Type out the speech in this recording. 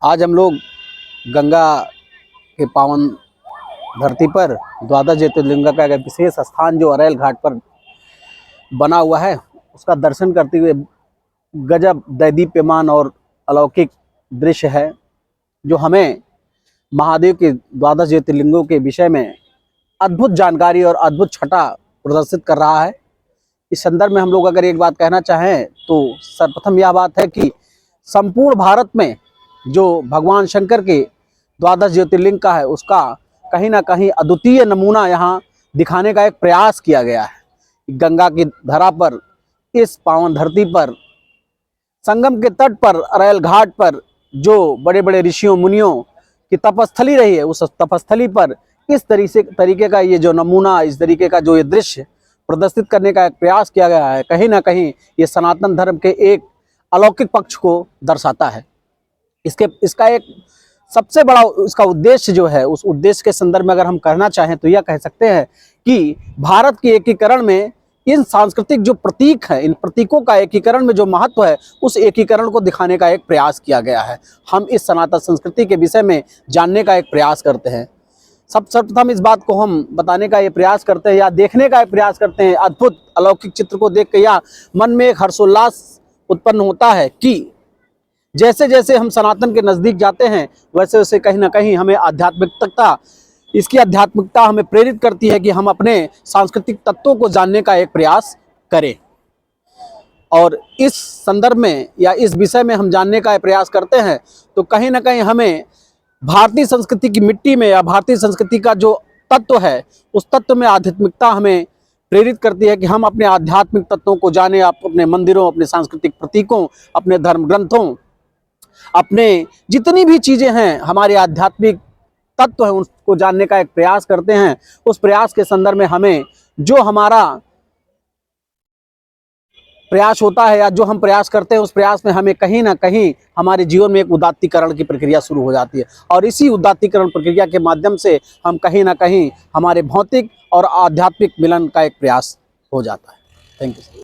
आज हम लोग गंगा के पावन धरती पर द्वादश ज्योतिर्लिंग का एक विशेष स्थान जो अरैल घाट पर बना हुआ है उसका दर्शन करते हुए गजब दैदीप्यमान और अलौकिक दृश्य है जो हमें महादेव के द्वादश ज्योतिर्लिंगों के विषय में अद्भुत जानकारी और अद्भुत छटा प्रदर्शित कर रहा है। इस संदर्भ में हम लोग अगर एक बात कहना चाहें तो सर्वप्रथम यह बात है कि संपूर्ण भारत में जो भगवान शंकर के द्वादश ज्योतिर्लिंग का है उसका कहीं ना कहीं अद्वितीय नमूना यहाँ दिखाने का एक प्रयास किया गया है। गंगा की धरा पर, इस पावन धरती पर, संगम के तट पर, अरैल घाट पर जो बड़े बड़े ऋषियों मुनियों की तपस्थली रही है, उस तपस्थली पर इस तरीके का ये जो नमूना, इस तरीके का जो ये दृश्य प्रदर्शित करने का एक प्रयास किया गया है, कहीं ना कहीं ये सनातन धर्म के एक अलौकिक पक्ष को दर्शाता है। इसका एक सबसे बड़ा इसका उद्देश्य जो है, उस उद्देश्य के संदर्भ में अगर हम कहना चाहें तो यह कह सकते हैं कि भारत के एकीकरण में इन सांस्कृतिक जो प्रतीक है, इन प्रतीकों का एकीकरण में जो महत्व है, उस एकीकरण को दिखाने का एक प्रयास किया गया है। हम इस सनातन संस्कृति के विषय में जानने का एक प्रयास करते हैं। सर्वप्रथम इस बात को हम बताने का ये प्रयास करते हैं या देखने का एक प्रयास करते हैं। अद्भुत अलौकिक चित्र को देख के या मन में एक हर्षोल्लास उत्पन्न होता है कि जैसे जैसे हम सनातन के नज़दीक जाते हैं वैसे वैसे कहीं ना कहीं हमें इसकी आध्यात्मिकता हमें प्रेरित करती है कि हम अपने सांस्कृतिक तत्वों को जानने का एक प्रयास करें। और इस संदर्भ में या इस विषय में हम जानने का प्रयास करते हैं तो कहीं ना कहीं हमें भारतीय संस्कृति की मिट्टी में या भारतीय संस्कृति का जो तत्व है उस तत्व में आध्यात्मिकता हमें प्रेरित करती है कि हम अपने आध्यात्मिक तत्वों को जानें। आप अपने मंदिरों, अपने सांस्कृतिक प्रतीकों, अपने धर्म ग्रंथों, अपने जितनी भी चीज़ें हैं हमारे आध्यात्मिक तत्व हैं उसको जानने का एक प्रयास करते हैं। उस प्रयास के संदर्भ में हमें जो हमारा प्रयास होता है या जो हम प्रयास करते हैं उस प्रयास में हमें कहीं ना कहीं हमारे जीवन में एक उदात्तीकरण की प्रक्रिया शुरू हो जाती है और इसी उदात्तीकरण प्रक्रिया के माध्यम से हम कहीं ना कहीं हमारे भौतिक और आध्यात्मिक मिलन का एक प्रयास हो जाता है। Thank you.